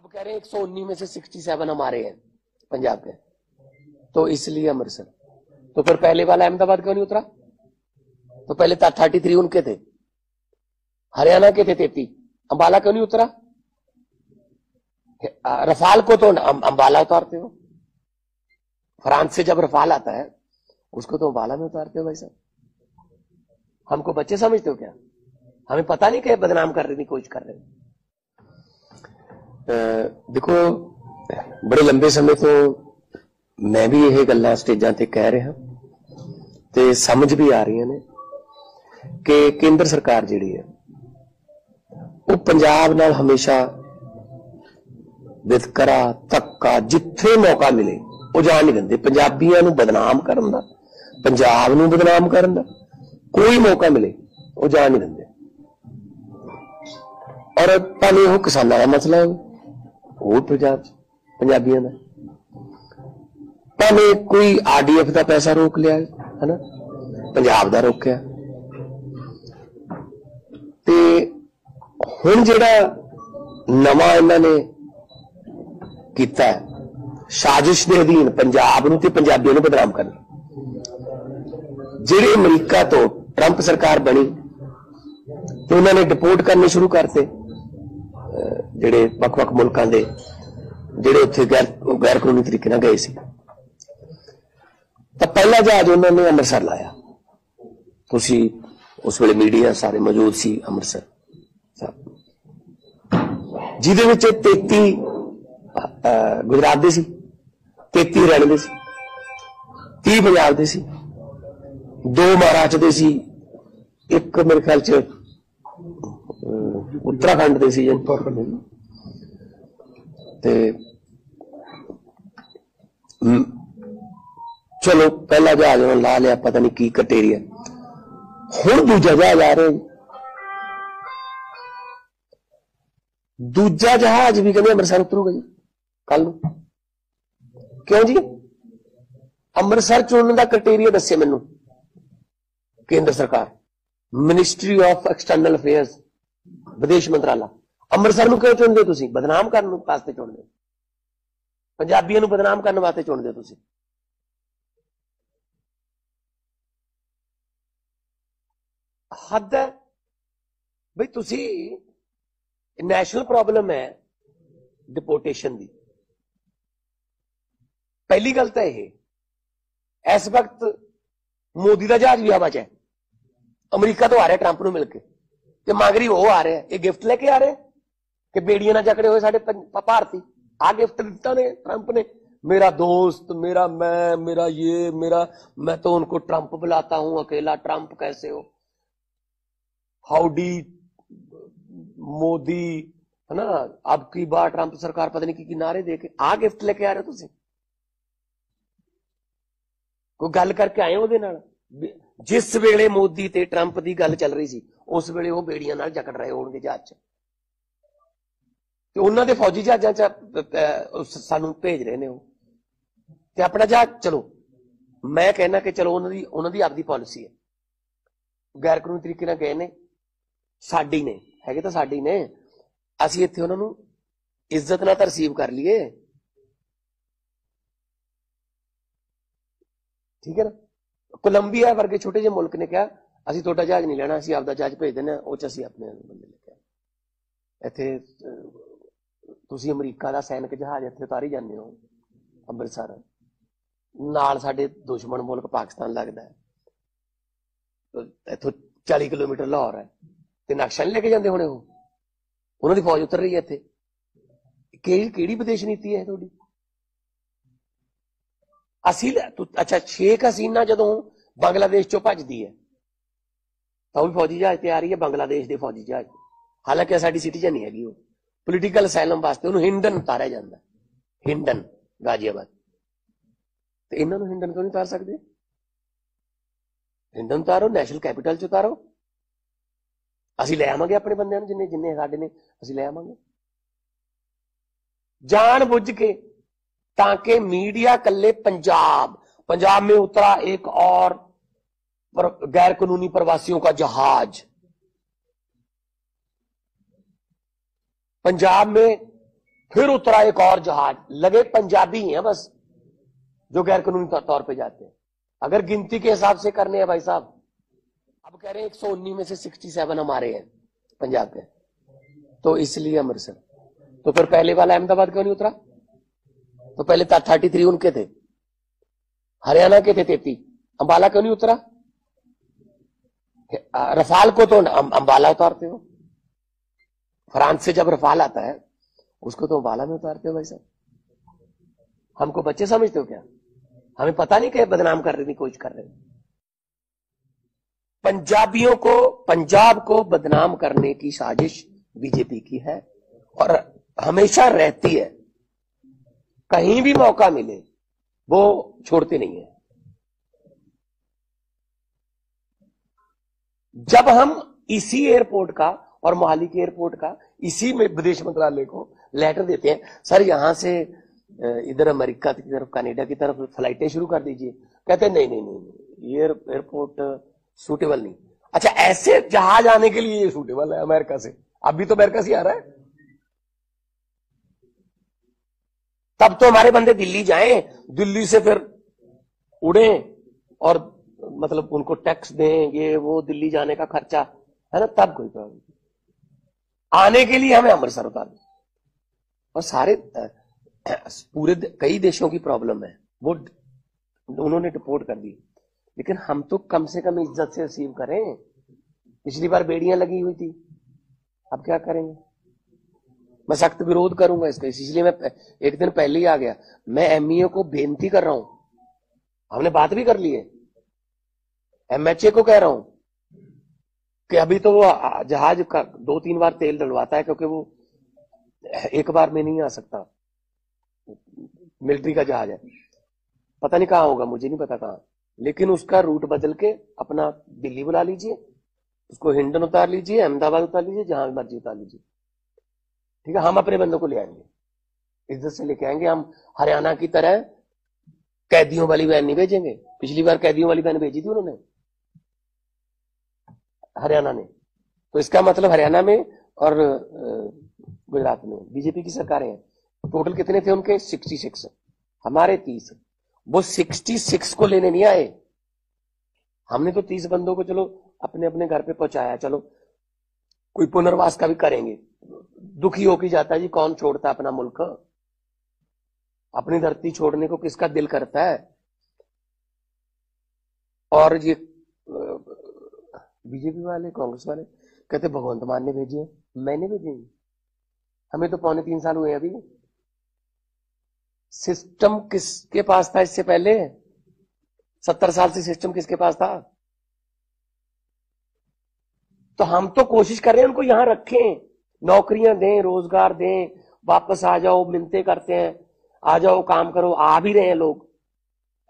अब कह रहे हैं 119 में से 67 हमारे हैं पंजाब के, तो इसलिए अमृतसर। तो फिर पहले वाला अहमदाबाद क्यों नहीं उतरा? तो पहले 33 उनके थे, हरियाणा के थे 33, अंबाला क्यों नहीं उतरा? रफाल को तो अंबाला उतारते हो, फ्रांस से जब रफाल आता है उसको तो अंबाला में उतारते हो भाई साहब। हमको बच्चे समझते हो क्या? हमें पता नहीं कि बदनाम करने की कोशिश कर रहे हो। देखो बड़े लंबे समय तो मैं भी यह गल्लां स्टेजां ते कह रहा ते समझ भी आ रही ने कि केंद्र सरकार जिहड़ी है वो पंजाब नाल हमेशा वितकरा धक्का जिथे मौका मिले वो जान नहीं देंदे। पंजाबियों नूं बदनाम करन दा, पंजाब नूं बदनाम करन दा कोई मौका मिले वो जान नहीं देंदे। और भावें वो किसानां दा मसला हो वो पंजाबियों का, भावें कोई RDF का पैसा रोक लिया है ना, पंजाब का रोकया। ते हुण जिहड़ा नवां इन्हां ने कीता है साजिश के अधीन पंजाब नूं ते पंजाबियों नूं बदनाम करना, जिहड़े अमरीका तो ट्रंप सरकार बनी तो उन्होंने डिपोर्ट करने शुरू करते ਜਿਹੜੇ ਵੱਖ-ਵੱਖ ਮੁਲਕਾਂ ਦੇ ਜਿਹੜੇ ਉੱਥੇ ਗੈਰ ਕਾਨੂੰਨੀ ਤਰੀਕੇ ਨਾਲ ਗਏ ਸੀ। ਤਾਂ ਪਹਿਲਾ ਜਹਾਜ਼ ਉਹਨਾਂ ਨੇ ਅੰਮ੍ਰਿਤਸਰ ਲਾਇਆ। ਤੁਸੀਂ ਉਸ ਵੇਲੇ ਮੀਡੀਆ ਸਾਰੇ ਮੌਜੂਦ ਸੀ ਅੰਮ੍ਰਿਤਸਰ ਜਿਹਦੇ ਵਿੱਚ 33 ਗੁਜਰਾਤ ਦੇ ਸੀ, 33 ਹਰਿਆਣੇ ਦੇ ਸੀ, 30 ਪੰਜਾਬ ਦੇ ਸੀ, 2 ਮਹਾਰਾਸ਼ਟਰ ਦੇ ਸੀ, ਇੱਕ ਮੇਰੇ ਖਿਆਲ ਚ उत्तराखंड दे सी ते चलो पहला जहाज ला लिया, पता नहीं की कटेरिया। हुण दूजा जहाज आ रहा, दूजा जहाज भी कहते अमृतसर उतरूगा जी कल नूं। क्यों जी? अमृतसर चुनने का कटेरिया दस्से मैनू केंद्र सरकार, मिनिस्ट्री ऑफ एक्सटर्नल अफेयर्स, विदेश मंत्राला। अमृतसर नूं क्यों चुनदे तुसीं? बदनाम करने वास्ते चुनदे, पंजाबियों नूं बदनाम करने वास्ते चुनदे तुसीं। हद है बई। तुसीं नैशनल प्रॉब्लम है डिपोर्टेशन दी। पहली गल तो यह इस वक्त मोदी का जहाज भी हवा च है, अमरीका तो आ रहा ट्रंप नूं मिलके, ते मगरी वो आ रहे हैं, ये गिफ्ट लेके आ रहे हैं कि बेड़ियां ना जकड़े हुए साडे भारती। आ गिफ्ट दिता ने ट्रंप ने, मेरा दोस्त, मेरा मैं, मेरा ये, मेरा मैं तो उनको ट्रंप बुलाता हूं, अकेला ट्रंप कैसे हो, हाउडी मोदी, है ना, अब की बार ट्रंप सरकार पता नहीं की नारे दे के आ गिफ्ट लेके आ रहे हो तुसीं। कोई गल करके आए उहदे नाल? जिस वेले मोदी ते ट्रंप की गल चल रही सी उस वेले वो बेड़ियां नाल जकड़ रहे होणगे जहाज च, ते उन्हां दे फौजी जहाजां च सानू भेज रहे ने वो, ते अपना जहाज। चलो मैं कहना कि चलो उन्हां दी आपदी पॉलिसी है, गैर कानूनी तरीके नाल गए ने, साडी ने हैगे तां साडी ने, असीं इत्थे उन्हां नूं इज्जत नाल रिसीव कर लीए, ठीक है ना। कोलंबिया वर्गे छोटे जे मुल्क ने कहा असीं तुहाडा जहाज नहीं लेना, असीं आपदा जहाज भेज देना, उह च असीं अपने बंदे लेके आए। इत्थे तुसीं अमरीका दा सैनिक जहाज इत्थे उतारी जांदे हो अमृतसर, नाल साडे दुश्मन मुल्क पाकिस्तान लगदा है, इत्थों 40 किलोमीटर लाहौर है, ते नक्शा नहीं लेके जांदे होणे ओह, उन्हां दी फौज उतर रही है इत्थे। किहड़ी विदेश नीति है तुहाडी? अच्छा शेख हसीना जदों बांग्लादेश चों भजदी है तो भी फौजी जहाज तैयार ही है, बांग्लादेश के फौजी जहाज, हालांकि साडी सिटीजन नहीं हैगी, पोलीटिकल असैलम वास्ते उन्होंने हिंडन उतारिया जाता, हिंडन गाजियाबाद। तो इन्हों हिंडन क्यों नहीं उतार सकते? हिंडन उतारो, नैशनल कैपिटल च उतारो, असीं लै आवांगे अपने बंदियां नूं, जिन्ने जिन्ने साडे ने असीं लै आवांगे जान बुझ के, ताकि मीडिया कल्ले पंजाब में उतरा एक और गैर कानूनी प्रवासियों का जहाज, पंजाब में फिर उतरा एक और जहाज, लगे पंजाबी हैं बस जो गैर कानूनी तौर पे जाते हैं। अगर गिनती के हिसाब से करने हैं भाई साहब, अब कह रहे हैं 119 में से 67 हमारे हैं पंजाब के, तो इसलिए अमृतसर। तो फिर पहले वाला अहमदाबाद क्यों नहीं उतरा? तो पहले 33 उनके थे, हरियाणा के थे 33, अंबाला क्यों नहीं उतरा? रफाल को तो अंबाला उतारते हो, फ्रांस से जब रफाल आता है उसको तो अंबाला में उतारते हो भाई साहब। हमको बच्चे समझते हो क्या? हमें पता नहीं क्या बदनाम करने की कोशिश कर रहे हैं। पंजाबियों को, पंजाब को बदनाम करने की साजिश बीजेपी की है और हमेशा रहती है। कहीं भी मौका मिले वो छोड़ते नहीं है। जब हम इसी एयरपोर्ट का और मोहाली के एयरपोर्ट का इसी में विदेश मंत्रालय को लेटर देते हैं, सर यहां से इधर अमेरिका की तरफ, कनाडा की तरफ फ्लाइटें शुरू कर दीजिए, कहते हैं नहीं नहीं नहीं, ये एयरपोर्ट सूटेबल नहीं। अच्छा, ऐसे जहाज आने के लिए ये सूटेबल है अमेरिका से, अभी तो अमेरिका से आ रहा है। तब तो हमारे बंदे दिल्ली जाएं, दिल्ली से फिर उड़े और मतलब उनको टैक्स दें, ये वो, दिल्ली जाने का खर्चा है ना, तब कोई प्रॉब्लम। आने के लिए हमें अमृतसर उतार दें। और सारे पूरे कई देशों की प्रॉब्लम है, वो उन्होंने रिपोर्ट कर दी, लेकिन हम तो कम से कम इज्जत से रिसीव करें। पिछली बार बेड़ियां लगी हुई थी, अब क्या करेंगे? मैं सख्त विरोध करूंगा इसका, इसलिए मैं एक दिन पहले ही आ गया। मैं एमईए को बेनती कर रहा हूं, हमने बात भी कर ली है, एमएचए को कह रहा हूं कि अभी तो वो जहाज का 2-3 बार तेल डलवाता है, क्योंकि वो एक बार में नहीं आ सकता, मिलिट्री का जहाज है, पता नहीं कहां होगा, मुझे नहीं पता कहां, लेकिन उसका रूट बदल के अपना दिल्ली बुला लीजिए, उसको हिंडन उतार लीजिए, अहमदाबाद उतार लीजिए, जहां मर्जी उतार लीजिए, ठीक है। हम अपने बंदों को ले आएंगे, इज्जत से लेके आएंगे। हम हरियाणा की तरह कैदियों वाली वैन नहीं भेजेंगे। पिछली बार कैदियों वाली वैन भेजी थी उन्होंने, हरियाणा ने, तो इसका मतलब हरियाणा में और गुजरात में बीजेपी की सरकारें हैं। टोटल कितने थे उनके? 66, हमारे 30। वो 66 को लेने नहीं आए, हमने तो 30 बंदों को चलो अपने अपने घर पे पहुंचाया, चलो कोई पुनर्वास का भी करेंगे। दुखी होके जाता है जी, कौन छोड़ता है अपना मुल्क? अपनी धरती छोड़ने को किसका दिल करता है? और ये बीजेपी वाले, कांग्रेस वाले कहते भगवंत मान ने भेजी है, मैंने भेजी, हमें तो 2.25 साल हुए अभी। सिस्टम किसके पास था इससे पहले? 70 साल से सिस्टम किसके पास था? तो हम तो कोशिश कर रहे हैं उनको यहां रखें, नौकरियां दें, रोजगार दें, वापस आ जाओ, मिन्नतें करते हैं, आ जाओ काम करो, आ भी रहे हैं लोग,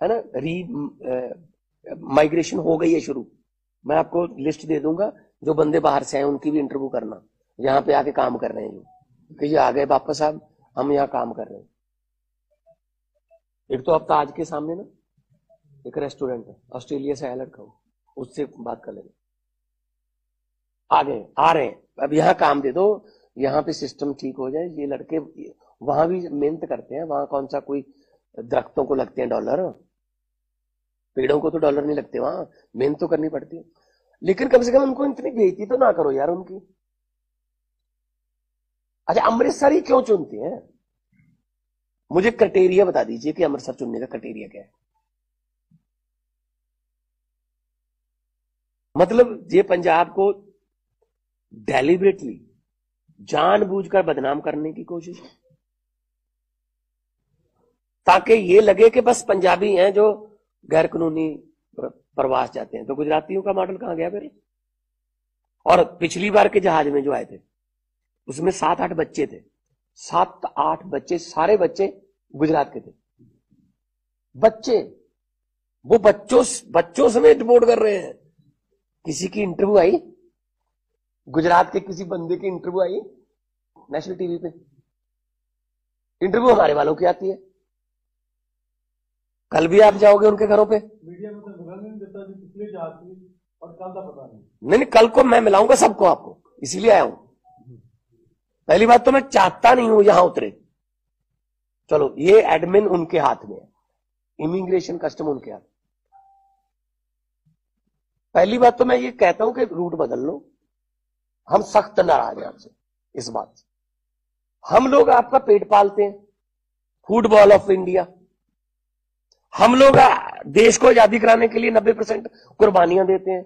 है ना। माइग्रेशन हो गई है शुरू। मैं आपको लिस्ट दे दूंगा, जो बंदे बाहर से आए उनकी भी इंटरव्यू करना, यहाँ पे आके काम कर रहे हैं जो, कि ये आ गए वापस, अब हम यहाँ काम कर रहे हैं। एक तो अब ताज के सामने ना एक रेस्टोरेंट है, ऑस्ट्रेलिया से आया लड़का, उससे बात कर लेंगे, आ गए, आ रहे हैं, अब यहाँ काम दे दो, यहाँ पे सिस्टम ठीक हो जाए। ये लड़के वहां भी मेहनत करते हैं, वहां कौन सा कोई दरख्तों को लगते हैं डॉलर, पेड़ों को तो डॉलर नहीं लगते, वहां मेहनत तो करनी पड़ती है। लेकिन कम से कम उनको इतनी बेइज्जती तो ना करो यार उनकी। अच्छा, अमृतसर ही क्यों चुनते हैं? मुझे क्राइटेरिया बता दीजिए कि अमृतसर चुनने का क्राइटेरिया क्या है। मतलब ये पंजाब को डेलिबरेटली, जानबूझकर बदनाम करने की कोशिश, ताकि ये लगे कि बस पंजाबी हैं जो गैर कानूनी प्रवास जाते हैं। तो गुजरातियों का मॉडल कहां गया फिर? और पिछली बार के जहाज में जो आए थे उसमें 7-8 बच्चे थे, 7-8 बच्चे, सारे बच्चे गुजरात के थे। बच्चे, वो बच्चों समेत रिपोर्ट कर रहे हैं। किसी की इंटरव्यू आई, गुजरात के किसी बंदे की इंटरव्यू आई नेशनल टीवी पे, इंटरव्यू हमारे वालों की आती है। कल भी आप जाओगे उनके घरों पे, मीडिया में तो नहीं देता जी, पिछले जहाज की और कल का पता नहीं, कल को मैं मिलाऊंगा सबको आपको, इसीलिए आया हूं। पहली बात तो मैं चाहता नहीं हूं यहां उतरे, चलो ये एडमिन उनके हाथ में है, इमिग्रेशन कस्टम उनके हाथ। पहली बात तो मैं ये कहता हूं कि रूट बदल लो। हम सख्त नाराज हैं आपसे इस बात से। हम लोग आपका पेट पालते हैं, फुटबॉल ऑफ इंडिया। हम लोग देश को आजादी कराने के लिए 90% कुर्बानियां देते हैं,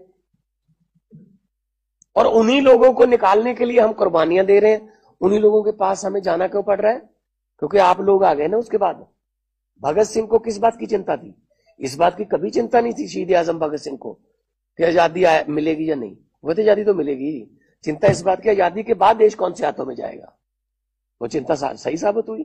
और उन्हीं लोगों को निकालने के लिए हम कुर्बानियां दे रहे हैं। उन्हीं लोगों के पास हमें जाना क्यों पड़ रहा है? क्योंकि आप लोग आ गए ना उसके बाद। भगत सिंह को किस बात की चिंता थी? इस बात की कभी चिंता नहीं थी शहीद आजम भगत सिंह को कि आजादी मिलेगी या नहीं। वो तो आजादी तो मिलेगी। चिंता इस बात की आजादी के बाद देश कौन से हाथों में जाएगा, वो चिंता सही साबित हुई।